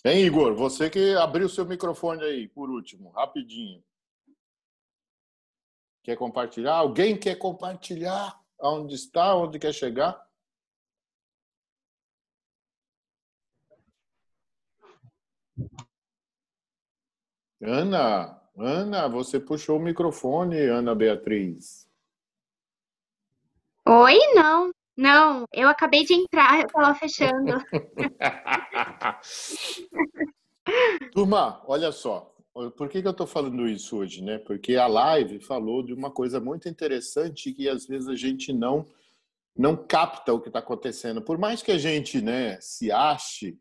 Hein, Igor? Você que abriu seu microfone aí, por último, rapidinho. Quer compartilhar? Alguém quer compartilhar? Onde está? Onde quer chegar? Ana, você puxou o microfone, Ana Beatriz. Oi, não. Não, eu acabei de entrar, eu tava fechando. Turma, olha só. Por que eu estou falando isso hoje, né? Porque a live falou de uma coisa muito interessante que às vezes a gente não capta o que está acontecendo. Por mais que a gente, né, se ache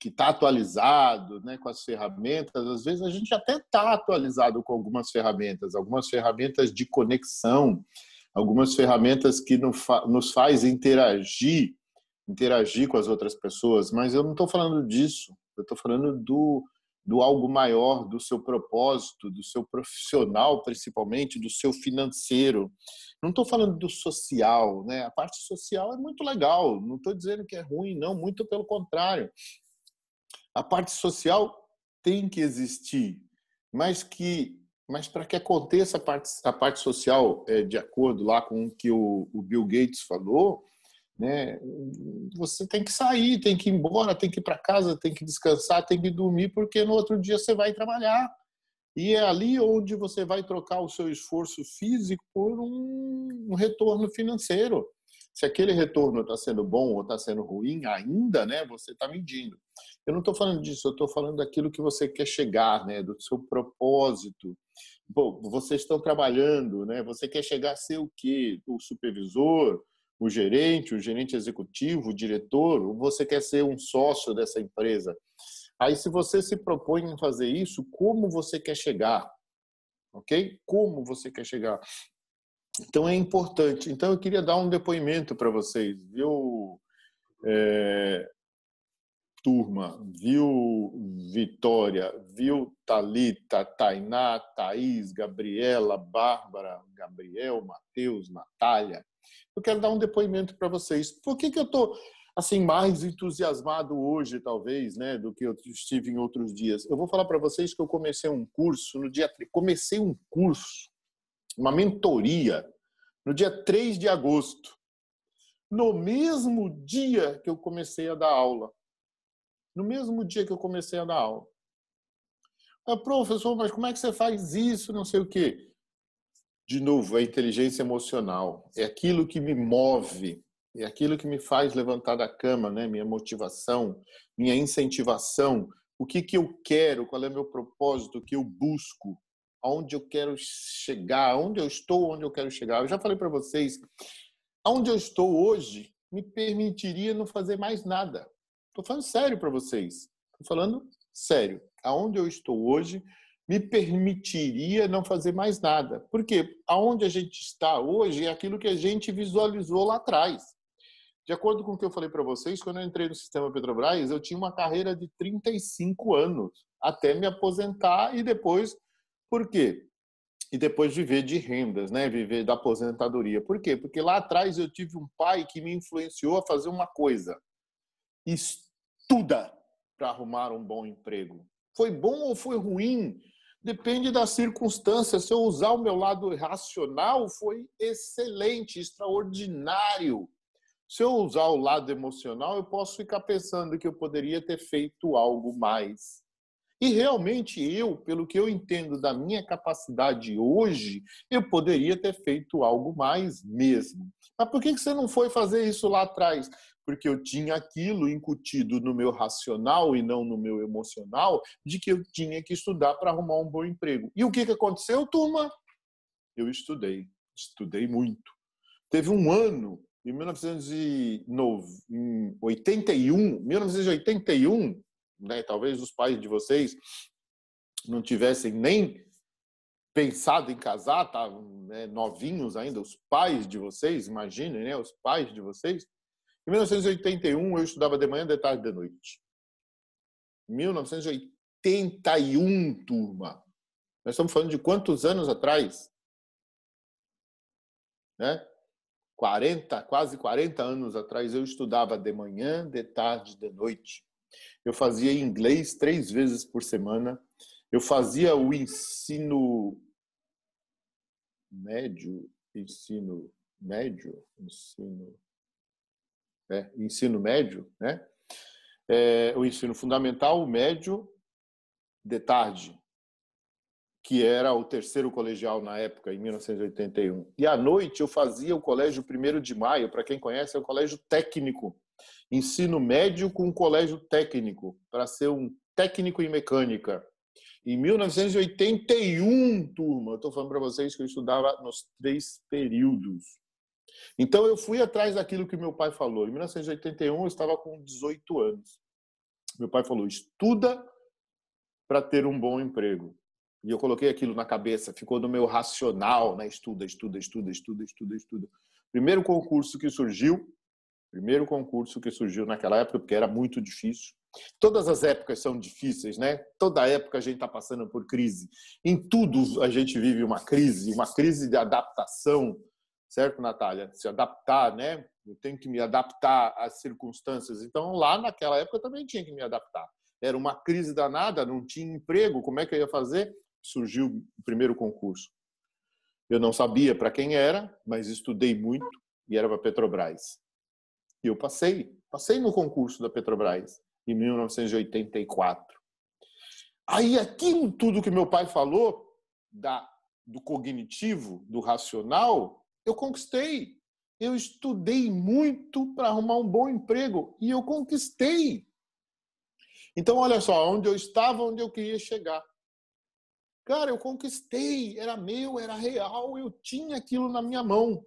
que está atualizado, né, com as ferramentas, às vezes a gente até está atualizado com algumas ferramentas de conexão, algumas ferramentas que nos faz interagir com as outras pessoas, mas eu não estou falando disso, eu estou falando do algo maior, do seu propósito, do seu profissional, principalmente, do seu financeiro. Não estou falando do social, né? A parte social é muito legal, não estou dizendo que é ruim, não, muito pelo contrário. A parte social tem que existir, mas para que aconteça a parte social, de acordo lá com o que o Bill Gates falou, né? Você tem que sair, tem que ir embora, tem que ir para casa, tem que descansar, tem que dormir, porque no outro dia você vai trabalhar. E é ali onde você vai trocar o seu esforço físico por um retorno financeiro. Se aquele retorno está sendo bom ou está sendo ruim ainda, né, você está medindo. Eu não estou falando disso, eu estou falando daquilo que você quer chegar, né, do seu propósito. Bom, vocês estão trabalhando, né, você quer chegar a ser o quê? O supervisor, o gerente executivo, o diretor, ou você quer ser um sócio dessa empresa? Aí, se você se propõe em fazer isso, como você quer chegar? Ok? Como você quer chegar? Então, é importante. Então, eu queria dar um depoimento para vocês, viu, turma? Viu, Vitória? Viu, Thalita, Tainá, Thaís, Gabriela, Bárbara, Gabriel, Matheus, Natália? Eu quero dar um depoimento para vocês. Por que eu estou assim mais entusiasmado hoje, talvez, né, do que eu estive em outros dias? Eu vou falar para vocês que eu comecei um curso comecei um curso, uma mentoria no dia 3 de agosto, no mesmo dia que eu comecei a dar aula. No mesmo dia que eu comecei a dar aula. Professor, mas como é que você faz isso? Não sei o quê. De novo, a inteligência emocional. É aquilo que me move, é aquilo que me faz levantar da cama, né? Minha motivação, minha incentivação. O que eu quero, qual é o meu propósito, o que eu busco, aonde eu quero chegar, onde eu estou, onde eu quero chegar. Eu já falei para vocês, aonde eu estou hoje me permitiria não fazer mais nada. Estou falando sério para vocês. Estou falando sério. Aonde eu estou hoje me permitiria não fazer mais nada. Porque aonde a gente está hoje é aquilo que a gente visualizou lá atrás. De acordo com o que eu falei para vocês, quando eu entrei no sistema Petrobras, eu tinha uma carreira de 35 anos até me aposentar e depois, por quê? E depois viver de rendas, né? Viver da aposentadoria. Por quê? Porque lá atrás eu tive um pai que me influenciou a fazer uma coisa: estuda para arrumar um bom emprego. Foi bom ou foi ruim? Depende das circunstâncias. Se eu usar o meu lado racional, foi excelente, extraordinário. Se eu usar o lado emocional, eu posso ficar pensando que eu poderia ter feito algo mais. E realmente eu, pelo que eu entendo da minha capacidade hoje, eu poderia ter feito algo mais mesmo. Mas por que você não foi fazer isso lá atrás? Porque eu tinha aquilo incutido no meu racional e não no meu emocional, de que eu tinha que estudar para arrumar um bom emprego. E o que aconteceu, turma? Eu estudei muito. Teve um ano, em 1981, né, talvez os pais de vocês não tivessem nem pensado em casar, estavam, né, novinhos ainda, os pais de vocês, imaginem, né, os pais de vocês. Em 1981, eu estudava de manhã, de tarde, de noite. 1981, turma. Nós estamos falando de quantos anos atrás? Né? 40, quase 40 anos atrás, eu estudava de manhã, de tarde, de noite. Eu fazia inglês 3 vezes por semana. Eu fazia o ensino médio, ensino médio, né? O ensino fundamental, o médio, de tarde, que era o terceiro colegial na época, em 1981. E à noite eu fazia o colégio 1º de Maio, para quem conhece, é o colégio técnico. Ensino médio com colégio técnico, para ser um técnico em mecânica. Em 1981, turma, eu estou falando para vocês que eu estudava nos 3 períodos. Então eu fui atrás daquilo que meu pai falou. Em 1981 eu estava com 18 anos. Meu pai falou, estuda para ter um bom emprego. E eu coloquei aquilo na cabeça, ficou no meu racional, né? Estuda. Primeiro concurso que surgiu naquela época, porque era muito difícil. Todas as épocas são difíceis, né? Toda época a gente está passando por crise. Em tudo a gente vive uma crise de adaptação, certo, Natália? Se adaptar, né? Eu tenho que me adaptar às circunstâncias. Então, lá naquela época eu também tinha que me adaptar. Era uma crise danada, não tinha emprego, como é que eu ia fazer? Surgiu o primeiro concurso. Eu não sabia para quem era, mas estudei muito e era para a Petrobras. E eu passei no concurso da Petrobras em 1984. Aí aquilo tudo que meu pai falou do cognitivo, do racional, eu conquistei. Eu estudei muito para arrumar um bom emprego e eu conquistei. Então, olha só, onde eu estava, onde eu queria chegar. Cara, eu conquistei, era meu, era real, eu tinha aquilo na minha mão.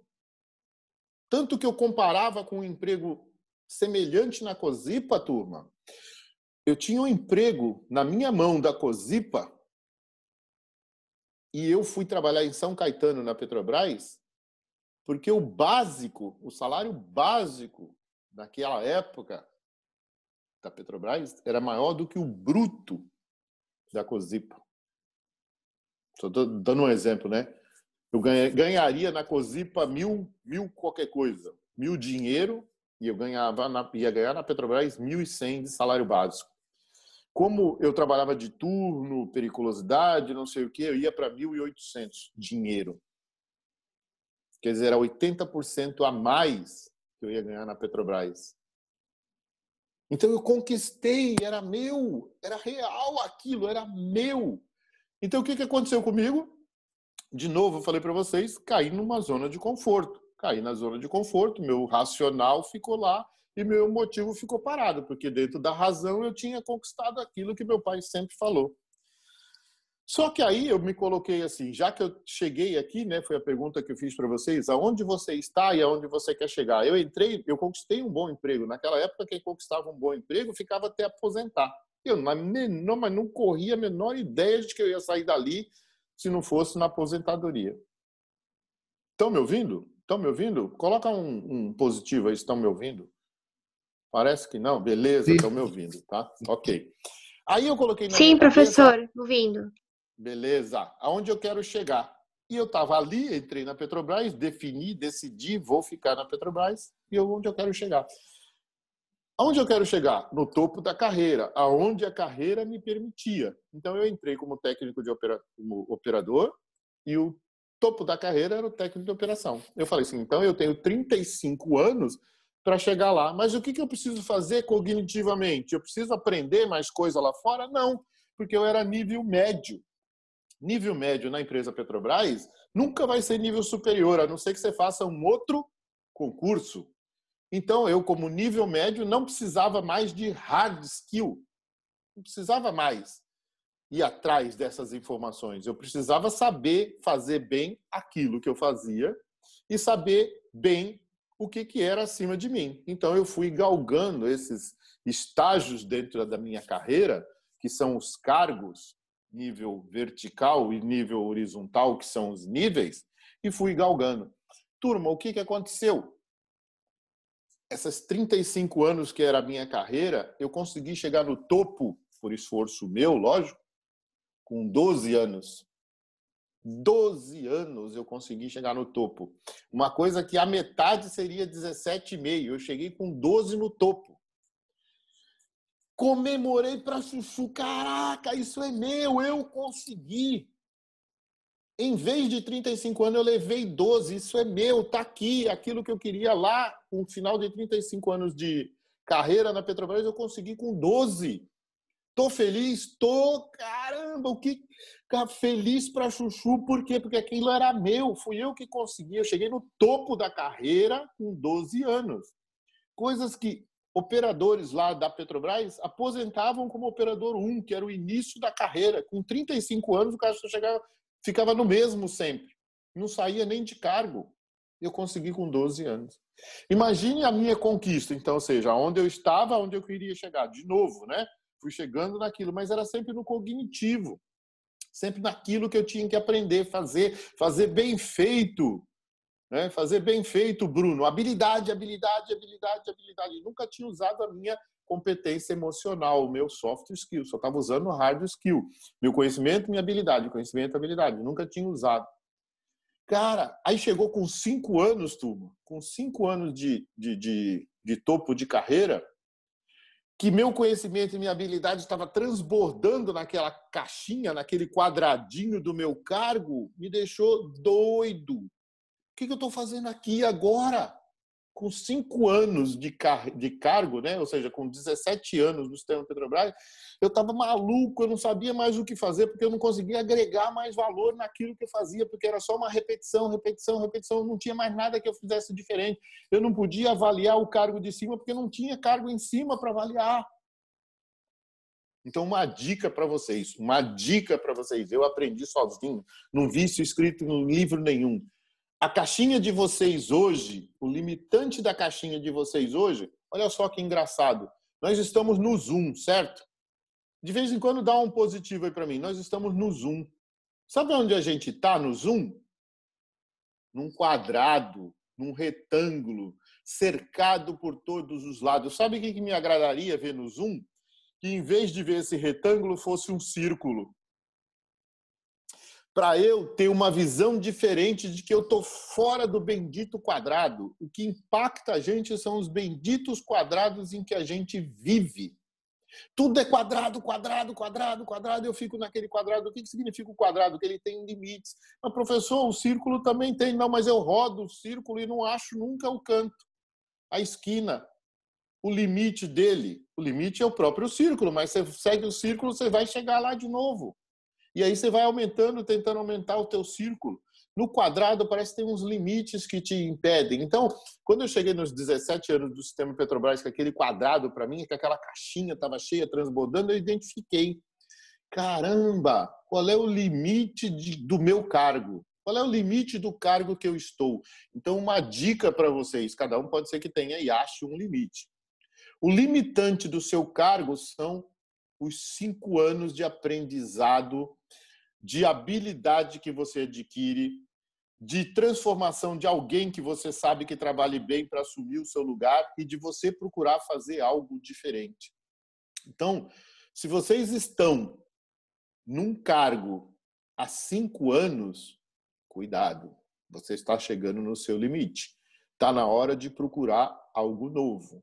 Tanto que eu comparava com um emprego semelhante na Cosipa, turma. Eu tinha um emprego na minha mão da Cosipa e eu fui trabalhar em São Caetano, na Petrobras, porque o salário básico naquela época da Petrobras era maior do que o bruto da Cosipa. Só estou dando um exemplo, né? Eu ganharia na Cosipa mil qualquer coisa, 1.000 dinheiro, e eu ia ganhar na Petrobras 1.100 de salário básico. Como eu trabalhava de turno, periculosidade, não sei o que, eu ia para 1.800 dinheiro. Quer dizer, era 80% a mais que eu ia ganhar na Petrobras. Então eu conquistei, era meu, era real aquilo, era meu. Então o que aconteceu comigo? De novo, eu falei para vocês, caí numa zona de conforto. Caí na zona de conforto, meu racional ficou lá e meu motivo ficou parado, porque dentro da razão eu tinha conquistado aquilo que meu pai sempre falou. Só que aí eu me coloquei assim, já que eu cheguei aqui, né, foi a pergunta que eu fiz para vocês, aonde você está e aonde você quer chegar? Eu conquistei um bom emprego. Naquela época, quem conquistava um bom emprego ficava até aposentar. Eu mas não corria a menor ideia de que eu ia sair dali se não fosse na aposentadoria. Estão me ouvindo? Estão me ouvindo? Coloca um positivo aí, estão me ouvindo? Parece que não. Beleza, estão me ouvindo, tá? Ok. Aí eu coloquei na minha cabeça... Sim, professor, ouvindo. Beleza. Aonde eu quero chegar? E eu estava ali, entrei na Petrobras, decidi, vou ficar na Petrobras e onde eu quero chegar. Aonde eu quero chegar? No topo da carreira, aonde a carreira me permitia. Então eu entrei como técnico como operador e o topo da carreira era o técnico de operação. Eu falei assim, então eu tenho 35 anos para chegar lá. Mas o que eu preciso fazer cognitivamente? Eu preciso aprender mais coisa lá fora? Não, porque eu era nível médio. Nível médio na empresa Petrobras nunca vai ser nível superior, a não ser que você faça um outro concurso. Então, eu, como nível médio, não precisava mais de hard skill. Não precisava mais ir atrás dessas informações. Eu precisava saber fazer bem aquilo que eu fazia e saber bem o que era acima de mim. Então, eu fui galgando esses estágios dentro da minha carreira, que são os cargos, nível vertical e nível horizontal, que são os níveis, e fui galgando. Turma, o que aconteceu? Essas 35 anos que era a minha carreira, eu consegui chegar no topo, por esforço meu, lógico, com 12 anos. 12 anos eu consegui chegar no topo. Uma coisa que a metade seria 17,5. Eu cheguei com 12 no topo. Comemorei para chuchu. Caraca, isso é meu, eu consegui. Em vez de 35 anos, eu levei 12. Isso é meu, tá aqui. Aquilo que eu queria lá, com o final de 35 anos de carreira na Petrobras, eu consegui com 12. Tô feliz? Tô, caramba, o que feliz para chuchu, por quê? Porque aquilo era meu, fui eu que consegui, eu cheguei no topo da carreira com 12 anos. Coisas que operadores lá da Petrobras aposentavam como operador 1, que era o início da carreira. Com 35 anos, o cara ficava no mesmo sempre, não saía nem de cargo. Eu consegui com 12 anos. Imagine a minha conquista, então, ou seja, onde eu estava, onde eu queria chegar. De novo, né? Fui chegando naquilo, mas era sempre no cognitivo, sempre naquilo que eu tinha que aprender, fazer bem feito, né? Fazer bem feito, Bruno. Habilidade. Nunca tinha usado a minha competência emocional, o meu soft skill, só estava usando o hard skill. Meu conhecimento, minha habilidade, conhecimento, habilidade. Nunca tinha usado. Cara, aí chegou com 5 anos, turma, com 5 anos de topo de carreira, que meu conhecimento e minha habilidade estava transbordando naquela caixinha, naquele quadradinho do meu cargo, me deixou doido. O que eu estou fazendo aqui agora? Com 5 anos de cargo, né? Ou seja, com 17 anos no sistema Petrobras, eu estava maluco, eu não sabia mais o que fazer, porque eu não conseguia agregar mais valor naquilo que eu fazia, porque era só uma repetição, não tinha mais nada que eu fizesse diferente. Eu não podia avaliar o cargo de cima, porque não tinha cargo em cima para avaliar. Então, uma dica para vocês, eu aprendi sozinho, não vi isso escrito em livro nenhum. A caixinha de vocês hoje, o limitante da caixinha de vocês hoje, olha só que engraçado. Nós estamos no Zoom, certo? De vez em quando dá um positivo aí para mim. Nós estamos no Zoom. Sabe onde a gente está no Zoom? Num quadrado, num retângulo, cercado por todos os lados. Sabe o que me agradaria ver no Zoom? Que em vez de ver esse retângulo, fosse um círculo. Para eu ter uma visão diferente de que eu estou fora do bendito quadrado. O que impacta a gente são os benditos quadrados em que a gente vive. Tudo é quadrado. Eu fico naquele quadrado. O que significa o quadrado? Que ele tem limites. Mas, professor, o círculo também tem. Não, mas eu rodo o círculo e não acho nunca o canto, a esquina, o limite dele. O limite é o próprio círculo, mas você segue o círculo, você vai chegar lá de novo. E aí você vai aumentando, tentando aumentar o teu círculo. No quadrado parece que tem uns limites que te impedem. Então, quando eu cheguei nos 17 anos do sistema Petrobras, que aquele quadrado para mim, que aquela caixinha estava cheia, transbordando, eu identifiquei. Caramba, qual é o limite do meu cargo? Qual é o limite do cargo que eu estou? Então, uma dica para vocês, cada um pode ser que tenha e ache um limite. O limitante do seu cargo são os 5 anos de aprendizado, de habilidade que você adquire, de transformação de alguém que você sabe que trabalhe bem para assumir o seu lugar e de você procurar fazer algo diferente. Então, se vocês estão num cargo há 5 anos, cuidado, você está chegando no seu limite. Está na hora de procurar algo novo.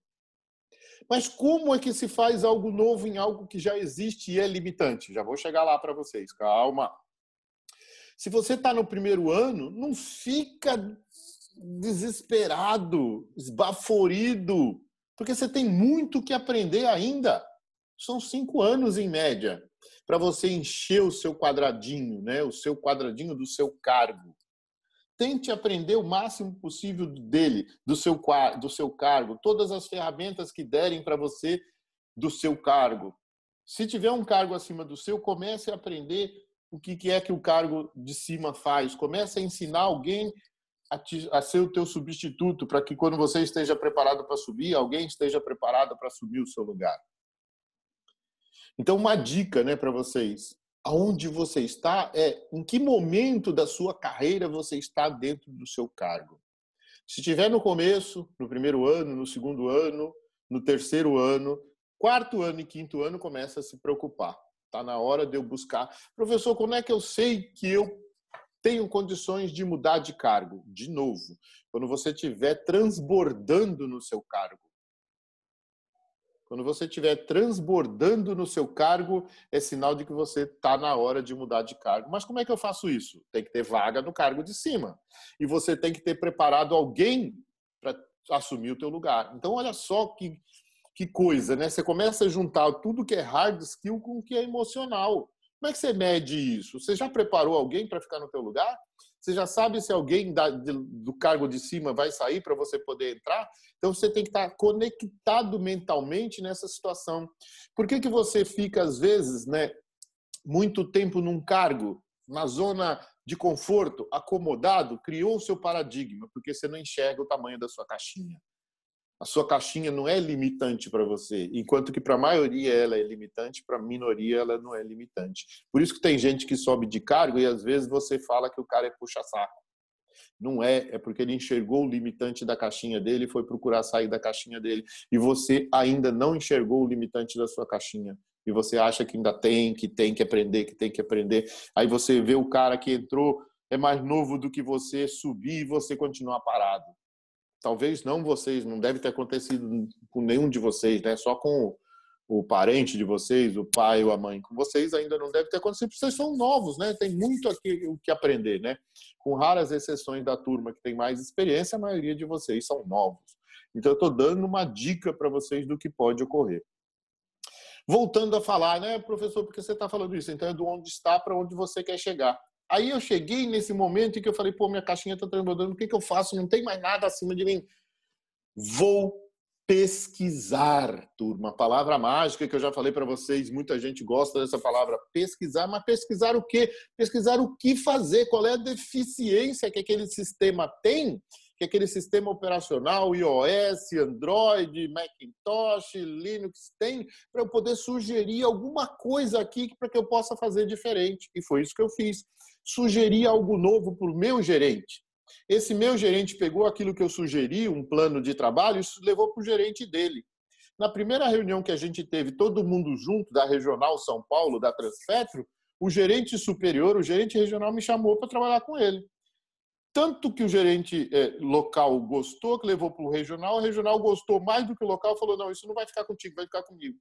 Mas como é que se faz algo novo em algo que já existe e é limitante? Já vou chegar lá para vocês, calma. Se você está no primeiro ano, não fica desesperado, esbaforido, porque você tem muito que aprender ainda. São 5 anos em média para você encher o seu quadradinho, né? O seu quadradinho do seu cargo. Tente aprender o máximo possível dele, do seu cargo, todas as ferramentas que derem para você do seu cargo. Se tiver um cargo acima do seu, comece a aprender o que é que o cargo de cima faz. Comece a ensinar alguém a ser o teu substituto, para que quando você esteja preparado para subir, alguém esteja preparado para assumir o seu lugar. Então, uma dica, né, para vocês. Aonde você está em que momento da sua carreira você está dentro do seu cargo. Se estiver no começo, no primeiro ano, no segundo ano, no terceiro ano, quarto ano e quinto ano, começa a se preocupar. Está na hora de eu buscar. Professor, como é que eu sei que eu tenho condições de mudar de cargo? De novo, quando você estiver transbordando no seu cargo. Quando você estiver transbordando no seu cargo, é sinal de que você está na hora de mudar de cargo. Mas como é que eu faço isso? Tem que ter vaga no cargo de cima. E você tem que ter preparado alguém para assumir o teu lugar. Então, olha só que coisa, né? Você começa a juntar tudo que é hard skill com o que é emocional. Como é que você mede isso? Você já preparou alguém para ficar no teu lugar? Você já sabe se alguém do cargo de cima vai sair para você poder entrar? Então, você tem que estar conectado mentalmente nessa situação. Por que você fica, às vezes, né, muito tempo num cargo, na zona de conforto, acomodado, criou o seu paradigma, porque você não enxerga o tamanho da sua caixinha. A sua caixinha não é limitante para você, enquanto que para a maioria ela é limitante, para a minoria ela não é limitante. Por isso que tem gente que sobe de cargo e às vezes você fala que o cara é puxa-saco. Não é, é porque ele enxergou o limitante da caixinha dele e foi procurar sair da caixinha dele. E você ainda não enxergou o limitante da sua caixinha. E você acha que ainda tem que aprender, que tem que aprender. Aí você vê o cara que entrou, é mais novo do que você, subir e você continuar parado. Talvez não vocês, não deve ter acontecido com nenhum de vocês, né? Só com o parente de vocês, o pai ou a mãe. Com vocês ainda não deve ter acontecido, porque vocês são novos, né? Tem muito aqui o que aprender, né? Com raras exceções da turma que tem mais experiência, a maioria de vocês são novos. Então, eu estou dando uma dica para vocês do que pode ocorrer. Voltando a falar, né, professor, porque você está falando isso? Então, é do onde está para onde você quer chegar. Aí eu cheguei nesse momento em que eu falei, pô, minha caixinha está transbordando, o que eu faço? Não tem mais nada acima de mim. Vou pesquisar, turma. Palavra mágica que eu já falei para vocês, muita gente gosta dessa palavra, pesquisar, mas pesquisar o quê? Pesquisar o que fazer, qual é a deficiência que aquele sistema tem, que aquele sistema operacional, iOS, Android, Macintosh, Linux tem, para eu poder sugerir alguma coisa aqui para que eu possa fazer diferente. E foi isso que eu fiz. Sugeri algo novo para o meu gerente. Esse meu gerente pegou aquilo que eu sugeri, um plano de trabalho, e levou para o gerente dele. Na primeira reunião que a gente teve, todo mundo junto, da Regional São Paulo, da Transpetro, o gerente superior, o gerente regional me chamou para trabalhar com ele. Tanto que o gerente local gostou, que levou para o regional gostou mais do que o local, falou, não, isso não vai ficar contigo, vai ficar comigo.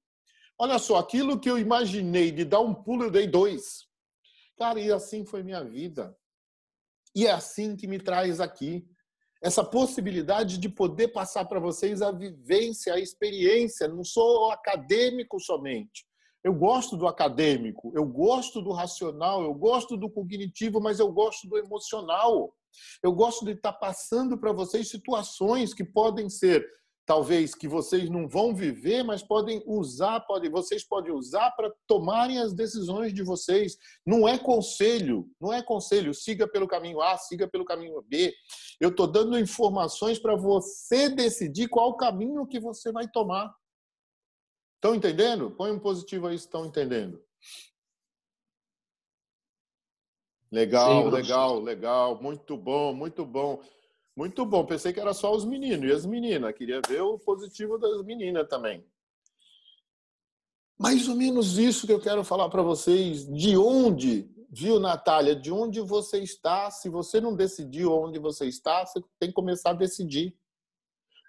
Olha só, aquilo que eu imaginei de dar um pulo, eu dei 2. Cara, e assim foi minha vida. E é assim que me traz aqui. Essa possibilidade de poder passar para vocês a vivência, a experiência. Não sou acadêmico somente. Eu gosto do acadêmico, eu gosto do racional, eu gosto do cognitivo, mas eu gosto do emocional. Eu gosto de estar passando para vocês situações que podem ser, talvez, que vocês não vão viver, mas vocês podem usar para tomarem as decisões de vocês. Não é conselho, siga pelo caminho A, siga pelo caminho B. Eu estou dando informações para você decidir qual o caminho que você vai tomar. Estão entendendo? Põe um positivo aí se estão entendendo. Legal, Sim, legal. Muito bom, muito bom. Muito bom. Pensei que era só os meninos e as meninas. Queria ver o positivo das meninas também. Mais ou menos isso que eu quero falar para vocês. De onde, viu, Natália? De onde você está? Se você não decidiu onde você está, você tem que começar a decidir.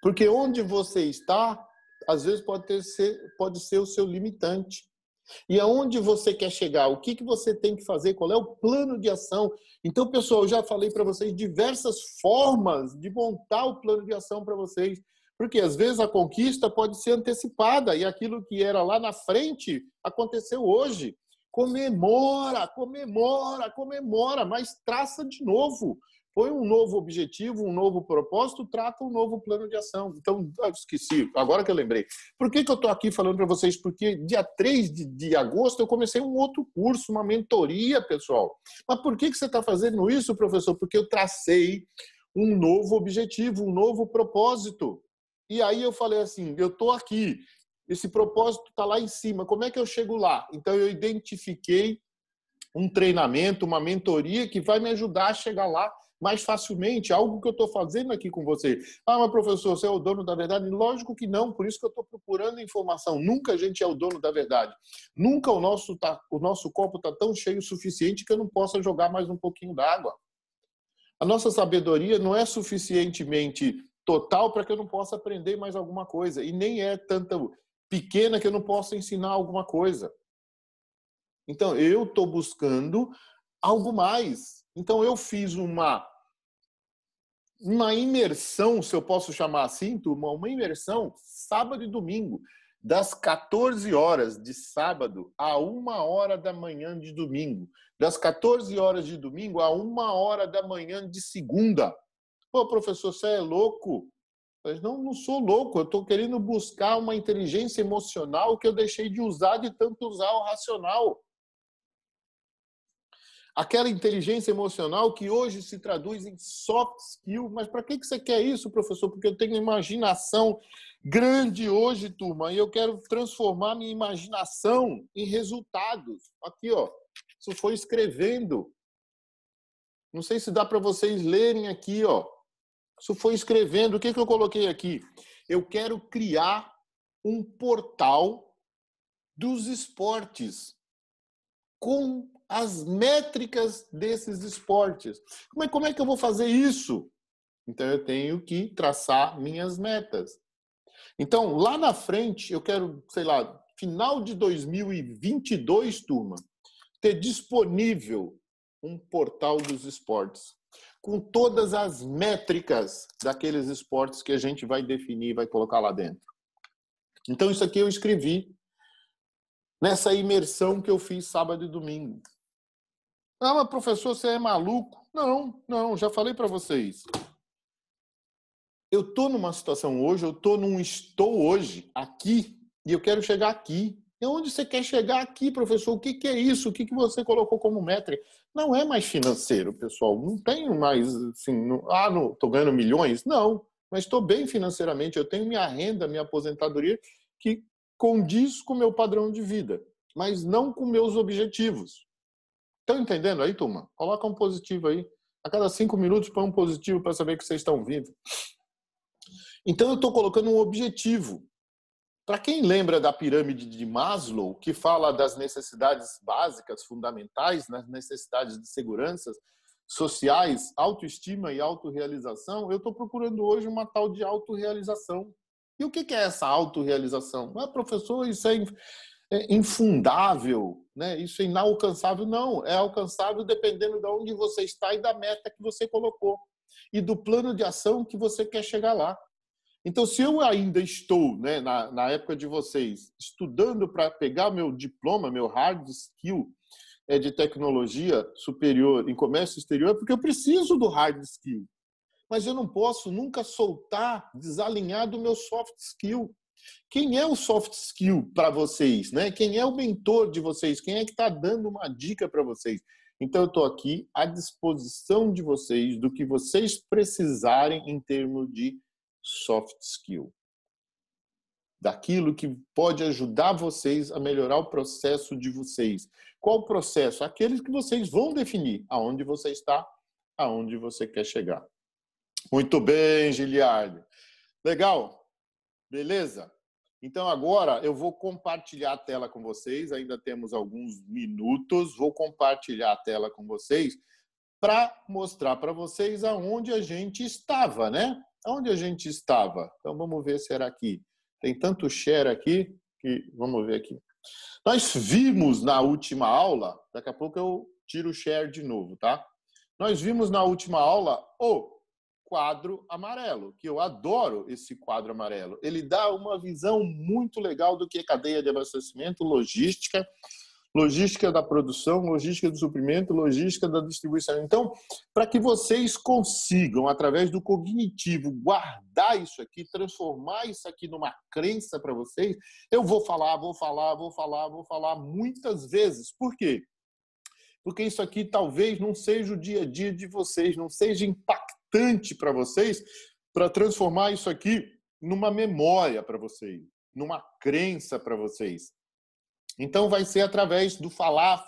Porque onde você está, às vezes pode ser o seu limitante. E aonde você quer chegar? O que você tem que fazer? Qual é o plano de ação? Então, pessoal, eu já falei para vocês diversas formas de montar o plano de ação para vocês. Porque, às vezes, a conquista pode ser antecipada e aquilo que era lá na frente aconteceu hoje. Comemora, mas traça de novo. Põe um novo objetivo, um novo propósito, trata um novo plano de ação. Então, eu esqueci, agora que eu lembrei. Por que eu estou aqui falando para vocês? Porque dia 3 de agosto eu comecei um outro curso, uma mentoria, pessoal. Mas por que você está fazendo isso, professor? Porque eu tracei um novo objetivo, um novo propósito. E aí eu falei assim, eu estou aqui, esse propósito está lá em cima, como é que eu chego lá? Então, eu identifiquei um treinamento, uma mentoria que vai me ajudar a chegar lá mais facilmente, algo que eu estou fazendo aqui com você. Ah, mas professor, você é o dono da verdade? Lógico que não, por isso que eu estou procurando informação. Nunca a gente é o dono da verdade. Nunca o nosso copo está tão cheio o suficiente que eu não possa jogar mais um pouquinho d'água. A nossa sabedoria não é suficientemente total para que eu não possa aprender mais alguma coisa. E nem é tanta pequena que eu não possa ensinar alguma coisa. Então, eu estou buscando algo mais. Então, eu fiz uma imersão, se eu posso chamar assim, turma, uma imersão sábado e domingo, das 14 horas de sábado a 1h da manhã de domingo, das 14 horas de domingo a 1h da manhã de segunda. Pô, professor, você é louco? Mas não sou louco, eu estou querendo buscar uma inteligência emocional que eu deixei de usar de tanto usar o racional. Aquela inteligência emocional que hoje se traduz em soft skill. Mas para que você quer isso, professor? Porque eu tenho imaginação grande hoje, turma, e eu quero transformar minha imaginação em resultados. Aqui, ó, isso foi escrevendo. Não sei se dá para vocês lerem aqui, ó. Isso foi escrevendo. O que eu coloquei aqui? Eu quero criar um portal dos esportes com as métricas desses esportes. Como é que eu vou fazer isso? Então, eu tenho que traçar minhas metas. Então, lá na frente, eu quero, sei lá, final de 2022, turma, ter disponível um portal dos esportes, com todas as métricas daqueles esportes que a gente vai definir, vai colocar lá dentro. Então, isso aqui eu escrevi nessa imersão que eu fiz sábado e domingo. Ah, mas professor, você é maluco? Não, já falei para vocês. Eu estou numa situação hoje, estou hoje aqui, e eu quero chegar aqui. E onde você quer chegar aqui, professor? O que é isso? O que você colocou como métrica? Não é mais financeiro, pessoal. Não tenho mais, assim, estou ganhando milhões. Não, mas estou bem financeiramente. Eu tenho minha renda, minha aposentadoria, que condiz com o meu padrão de vida, mas não com meus objetivos. Estão entendendo aí, turma? Coloca um positivo aí. A cada 5 minutos, põe um positivo para saber que vocês estão vivos. Então, eu estou colocando um objetivo. Para quem lembra da pirâmide de Maslow, que fala das necessidades básicas, fundamentais, nas necessidades de segurança sociais, autoestima e autorrealização, eu estou procurando hoje uma tal de autorrealização. E o que é essa autorrealização? Ah, professor, isso é infundável, né? Isso é inalcançável. Não, é alcançável dependendo de onde você está e da meta que você colocou e do plano de ação que você quer chegar lá. Então, se eu ainda estou, né, na época de vocês, estudando para pegar meu diploma, meu hard skill de tecnologia superior em comércio exterior, é porque eu preciso do hard skill. Mas eu não posso nunca soltar, desalinhar do meu soft skill. Quem é o soft skill para vocês, né? Quem é o mentor de vocês? Quem é que está dando uma dica para vocês? Então, eu estou aqui à disposição de vocês, do que vocês precisarem em termos de soft skill. Daquilo que pode ajudar vocês a melhorar o processo de vocês. Qual o processo? Aqueles que vocês vão definir. Aonde você está, aonde você quer chegar. Muito bem, Giliardo. Legal? Beleza? Então, agora eu vou compartilhar a tela com vocês. Ainda temos alguns minutos. Vou compartilhar a tela com vocês para mostrar para vocês aonde a gente estava, né? Onde a gente estava? Então, vamos ver se era aqui. Tem tanto share aqui que... Vamos ver aqui. Nós vimos na última aula... Daqui a pouco eu tiro o share de novo, tá? Nós vimos na última aula o quadro amarelo, que eu adoro esse quadro amarelo. Ele dá uma visão muito legal do que é cadeia de abastecimento, logística da produção, logística do suprimento, logística da distribuição. Então, para que vocês consigam, através do cognitivo, guardar isso aqui, transformar isso aqui numa crença para vocês, eu vou falar muitas vezes. Por quê? Porque isso aqui talvez não seja o dia a dia de vocês, não seja impactante para vocês, para transformar isso aqui numa memória para vocês, numa crença para vocês. Então, vai ser através do falar.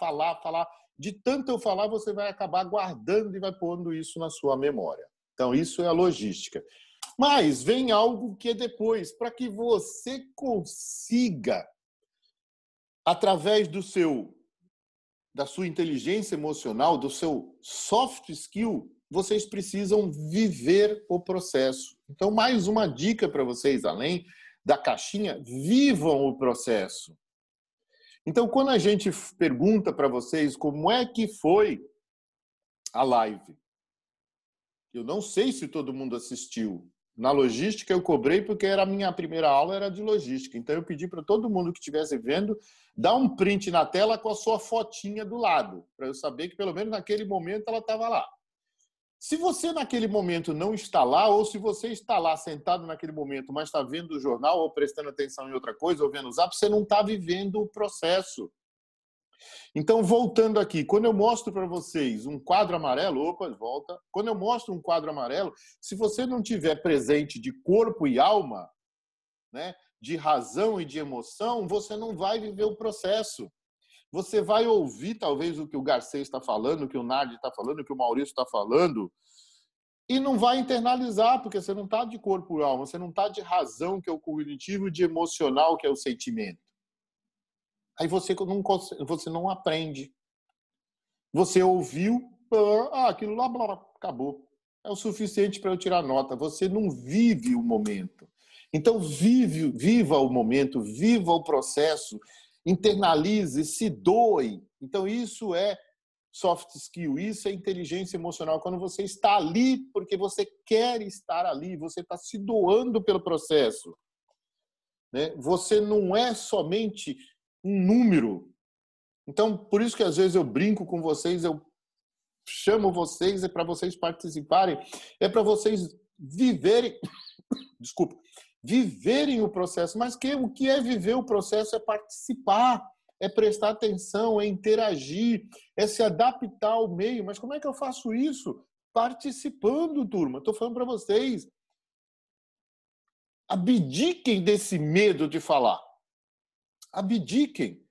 De tanto eu falar, você vai acabar guardando e vai pondo isso na sua memória. Então, isso é a logística. Mas vem algo que é depois, para que você consiga, através da sua inteligência emocional, do seu soft skill, vocês precisam viver o processo. Então, mais uma dica para vocês, além da caixinha, vivam o processo. Então, quando a gente pergunta para vocês como é que foi a live, eu não sei se todo mundo assistiu. Na logística eu cobrei porque era a minha primeira aula, era de logística. Então eu pedi para todo mundo que estivesse vendo dar um print na tela com a sua fotinha do lado, para eu saber que pelo menos naquele momento ela estava lá. Se você naquele momento não está lá, ou se você está lá sentado naquele momento, mas está vendo o jornal ou prestando atenção em outra coisa, ou vendo o Zap, você não está vivendo o processo. Então, voltando aqui, quando eu mostro para vocês um quadro amarelo, opa, volta. Quando eu mostro um quadro amarelo, se você não tiver presente de corpo e alma, né, de razão e de emoção, você não vai viver o processo. Você vai ouvir, talvez, o que o Garcês está falando, o que o Nardi está falando, o que o Maurício está falando, e não vai internalizar, porque você não está de corpo e alma, você não está de razão, que é o cognitivo, de emocional, que é o sentimento. Aí você não aprende. Você ouviu, aquilo lá, acabou. É o suficiente para eu tirar nota. Você não vive o momento. Então, viva o momento, viva o processo, internalize, se doe. Então, isso é soft skill, isso é inteligência emocional. Quando você está ali porque você quer estar ali, você está se doando pelo processo. Né? Você não é somente um número. Então, por isso que às vezes eu brinco com vocês, eu chamo vocês para vocês participarem, é para vocês viverem, desculpa, viverem o processo. Mas o que é viver o processo é participar, é prestar atenção, é interagir, é se adaptar ao meio. Mas como é que eu faço isso? Participando, turma. Estou falando para vocês. Abdiquem desse medo de falar. Abdiquem.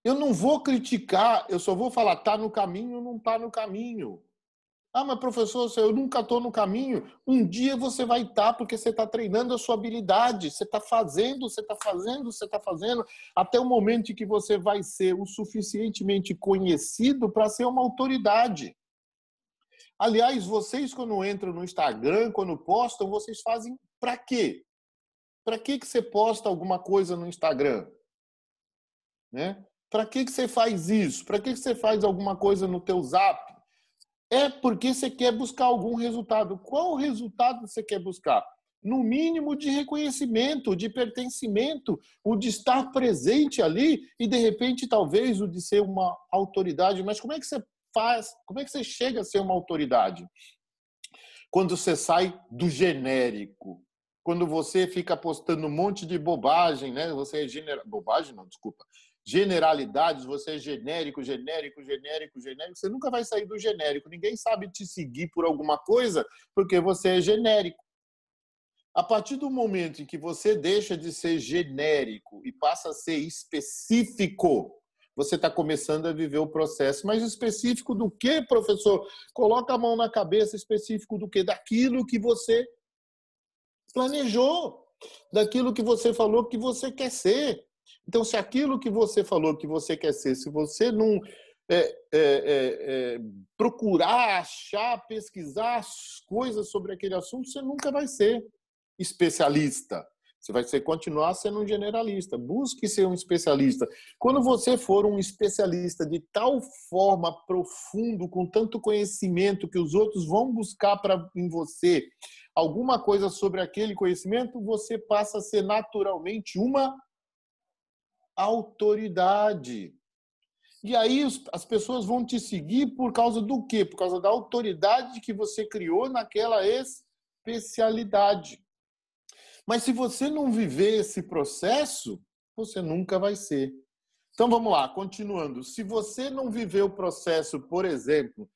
Eu não vou criticar, eu só vou falar, está no caminho ou não está no caminho. Ah, mas professor, eu nunca estou no caminho. Um dia você vai estar, porque você está treinando a sua habilidade. Você está fazendo, até o momento em que você vai ser o suficientemente conhecido para ser uma autoridade. Aliás, vocês quando entram no Instagram, quando postam, vocês fazem para quê? Para que você posta alguma coisa no Instagram? Né? Para que você faz isso? Para que você faz alguma coisa no teu Zap? É porque você quer buscar algum resultado. Qual resultado você quer buscar? No mínimo de reconhecimento, de pertencimento, o de estar presente ali e, de repente, talvez o de ser uma autoridade. Mas como é que você faz? Como é que você chega a ser uma autoridade? Quando você sai do genérico. Quando você fica postando um monte de bobagem, né? Você é bobagem, não, desculpa. Generalidades, você é genérico, você nunca vai sair do genérico. Ninguém sabe te seguir por alguma coisa porque você é genérico. A partir do momento em que você deixa de ser genérico e passa a ser específico, você está começando a viver o processo. Mas específico do quê, professor? Coloca a mão na cabeça, específico do quê? Daquilo que você planejou, daquilo que você falou que você quer ser. Então, se aquilo que você falou que você quer ser, se você não procurar, achar, pesquisar as coisas sobre aquele assunto, você nunca vai ser especialista. Você vai continuar sendo um generalista. Busque ser um especialista. Quando você for um especialista de tal forma profundo, com tanto conhecimento que os outros vão buscar em você alguma coisa sobre aquele conhecimento, você passa a ser naturalmente uma autoridade. E aí as pessoas vão te seguir por causa do quê? Por causa da autoridade que você criou naquela especialidade. Mas se você não viver esse processo, você nunca vai ser. Então vamos lá, continuando. Se você não viver o processo, por exemplo,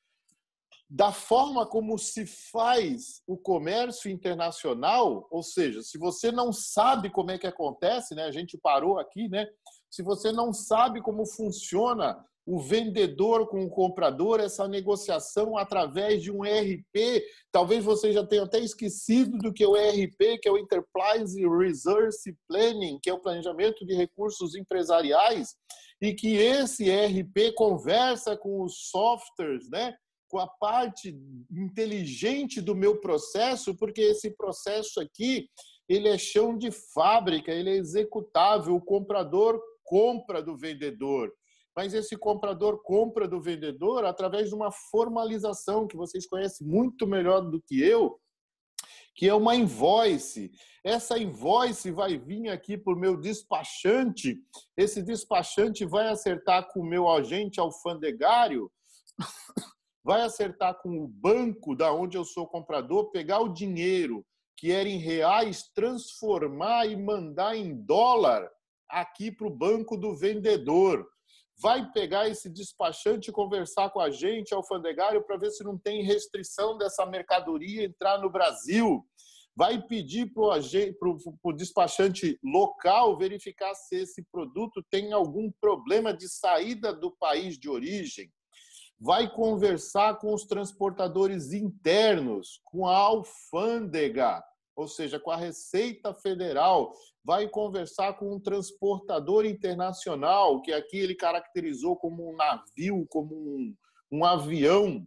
da forma como se faz o comércio internacional, ou seja, se você não sabe como é que acontece, né? A gente parou aqui, né? Se você não sabe como funciona o vendedor com o comprador, essa negociação através de um ERP, talvez você já tenha até esquecido do que é o ERP, que é o Enterprise Resource Planning, que é o planejamento de recursos empresariais, e que esse ERP conversa com os softwares, né? Com a parte inteligente do meu processo, porque esse processo aqui ele é chão de fábrica, ele é executável, o comprador compra do vendedor. Mas esse comprador compra do vendedor através de uma formalização que vocês conhecem muito melhor do que eu, que é uma invoice. Essa invoice vai vir aqui para o meu despachante, esse despachante vai acertar com o meu agente alfandegário, vai acertar com o banco da onde eu sou comprador, pegar o dinheiro que era em reais, transformar e mandar em dólar aqui para o banco do vendedor. Vai pegar esse despachante e conversar com a gente, alfandegário, para ver se não tem restrição dessa mercadoria entrar no Brasil. Vai pedir para o despachante local verificar se esse produto tem algum problema de saída do país de origem. Vai conversar com os transportadores internos, com a alfândega, ou seja, com a Receita Federal, vai conversar com um transportador internacional, que aqui ele caracterizou como um navio, como um avião.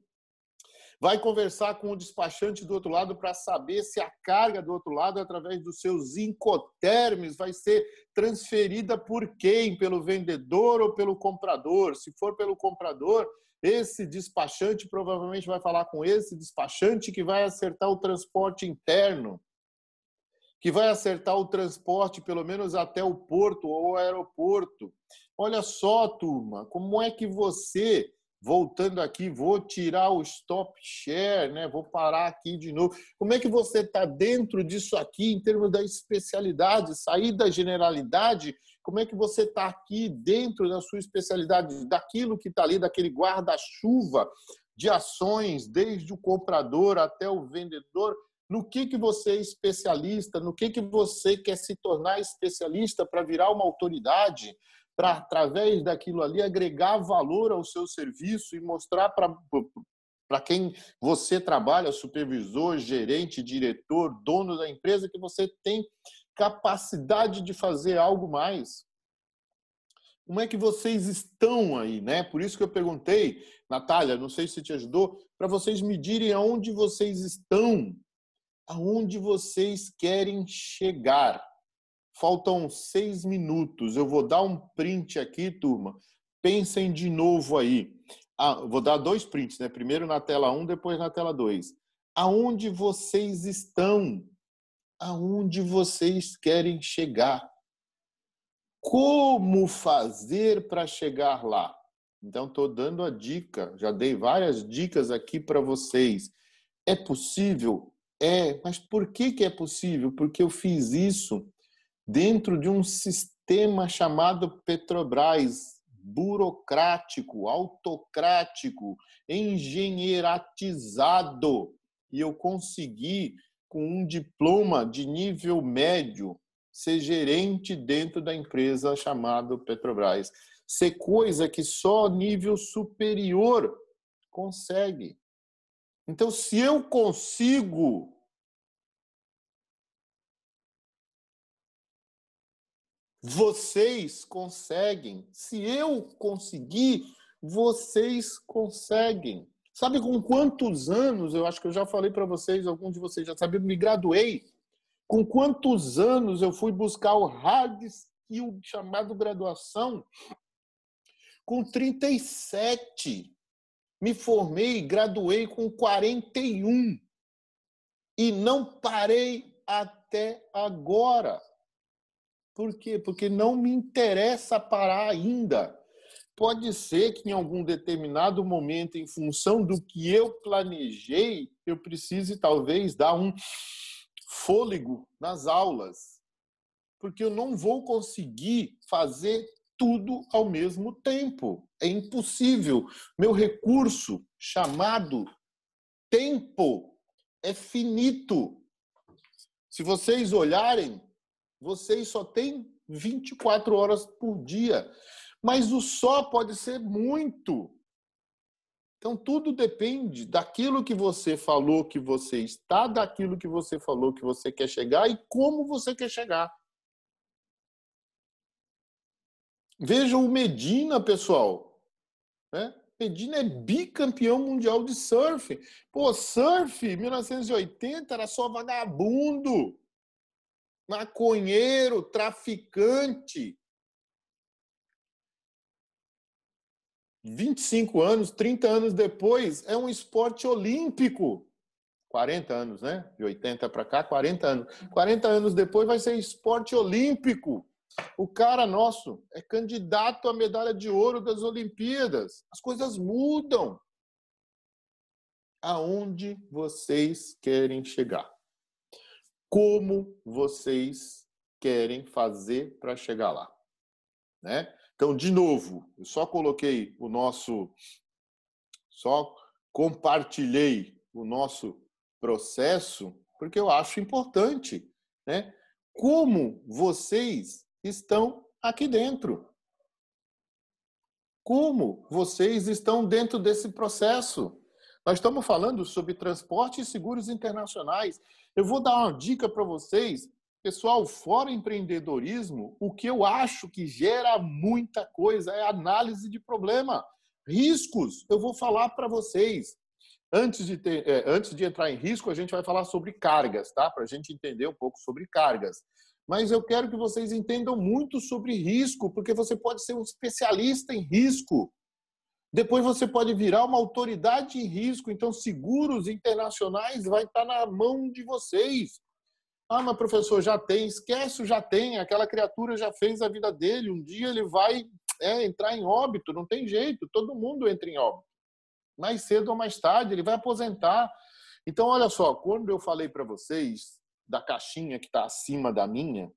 Vai conversar com o despachante do outro lado para saber se a carga do outro lado, através dos seus incoterms, vai ser transferida por quem? Pelo vendedor ou pelo comprador? Se for pelo comprador, esse despachante provavelmente vai falar com esse despachante que vai acertar o transporte interno, que vai acertar o transporte pelo menos até o porto ou o aeroporto. Olha só, turma, como é que você, voltando aqui, vou tirar o stop share, né? Vou parar aqui de novo. Como é que você está dentro disso aqui em termos da especialidade, sair da generalidade? Como é que você está aqui dentro da sua especialidade, daquilo que está ali, daquele guarda-chuva de ações, desde o comprador até o vendedor? No que você é especialista? No que você quer se tornar especialista para virar uma autoridade? Para, através daquilo ali, agregar valor ao seu serviço e mostrar para quem você trabalha, supervisor, gerente, diretor, dono da empresa, que você tem capacidade de fazer algo mais. Como é que vocês estão aí, né? Por isso que eu perguntei, Natália, não sei se te ajudou, para vocês medirem aonde vocês estão, aonde vocês querem chegar. Faltam 6 minutos. Eu vou dar um print aqui, turma. Pensem de novo aí. Vou dar 2 prints, né? Primeiro na tela 1, depois na tela 2. Aonde vocês estão? Aonde vocês querem chegar? Como fazer para chegar lá? Então, estou dando a dica. Já dei várias dicas aqui para vocês. É possível? É. Mas por que é possível? Porque eu fiz isso dentro de um sistema chamado Petrobras, burocrático, autocrático, engenheiratizado. E eu consegui, com um diploma de nível médio, ser gerente dentro da empresa chamada Petrobras. Ser coisa que só nível superior consegue. Então, se eu consigo, vocês conseguem. Se eu conseguir, vocês conseguem. Sabe com quantos anos, eu acho que eu já falei para vocês, alguns de vocês já sabiam, me graduei. Com quantos anos eu fui buscar o hard skill chamado graduação? Com 37. Me formei, graduei com 41. E não parei até agora. Por quê? Porque não me interessa parar ainda. Pode ser que em algum determinado momento, em função do que eu planejei, eu precise talvez dar um fôlego nas aulas, porque eu não vou conseguir fazer tudo ao mesmo tempo. É impossível. Meu recurso, chamado tempo, é finito. Se vocês olharem, vocês só têm 24 horas por dia. Mas o só pode ser muito. Então, tudo depende daquilo que você falou que você está, daquilo que você falou que você quer chegar e como você quer chegar. Vejam o Medina, pessoal. Né? Medina é bicampeão mundial de surf. Pô, surf, 1980, era só vagabundo. maconheiro, traficante. 25 anos, 30 anos depois, é um esporte olímpico. 40 anos, né? De 80 para cá, 40 anos. 40 anos depois vai ser esporte olímpico. O cara nosso é candidato à medalha de ouro das Olimpíadas. As coisas mudam. Aonde vocês querem chegar? Como vocês querem fazer para chegar lá? Né? Então, de novo, eu só coloquei só compartilhei o nosso processo porque eu acho importante, né? Como vocês estão aqui dentro? Como vocês estão dentro desse processo? Nós estamos falando sobre transporte e seguros internacionais. Eu vou dar uma dica para vocês. Pessoal, fora empreendedorismo, o que eu acho que gera muita coisa é análise de problema. Riscos, eu vou falar para vocês. Antes de entrar em risco, a gente vai falar sobre cargas, tá? Para a gente entender um pouco sobre cargas. Mas eu quero que vocês entendam muito sobre risco, porque você pode ser um especialista em risco. Depois você pode virar uma autoridade em risco. Então, seguros internacionais vai estar na mão de vocês. Ah, mas professor, já tem. Esquece o já tem. Aquela criatura já fez a vida dele. Um dia ele vai entrar em óbito. Não tem jeito. Todo mundo entra em óbito. Mais cedo ou mais tarde, ele vai aposentar. Então, olha só. Quando eu falei para vocês da caixinha que está acima da minha,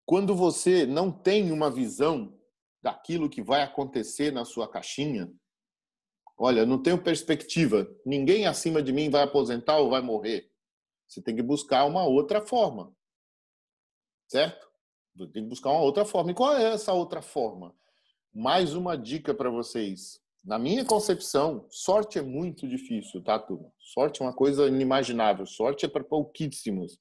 quando você não tem uma visão daquilo que vai acontecer na sua caixinha, olha, eu não tenho perspectiva. Ninguém acima de mim vai aposentar ou vai morrer. Você tem que buscar uma outra forma. Certo? Tem que buscar uma outra forma. E qual é essa outra forma? Mais uma dica para vocês. Na minha concepção, sorte é muito difícil, tá, turma? Sorte é uma coisa inimaginável. Sorte é para pouquíssimos.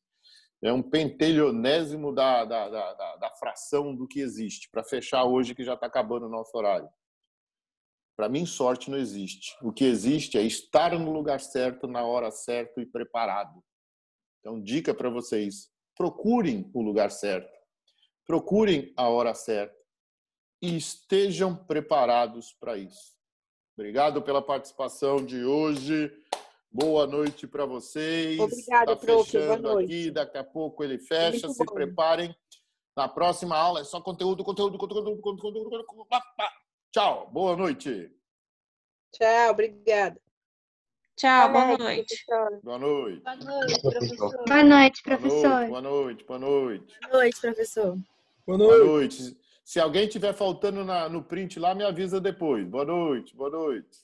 É um pentelionésimo da fração do que existe. Para fechar hoje, que já está acabando o nosso horário. Para mim, sorte não existe. O que existe é estar no lugar certo, na hora certa e preparado. Então, dica para vocês. Procurem o lugar certo. Procurem a hora certa. E estejam preparados para isso. Obrigado pela participação de hoje. Boa noite para vocês. Obrigada, prof. Fechando aqui, daqui a pouco ele fecha. Se preparem. Na próxima aula é só conteúdo. Tchau. Boa noite. Tchau, obrigada. Tchau, boa noite. Boa noite. Boa noite, professor. Boa noite, professor. Boa noite, boa noite. Boa noite, professor. Boa noite. Se alguém estiver faltando no print lá, me avisa depois. Boa noite, boa noite.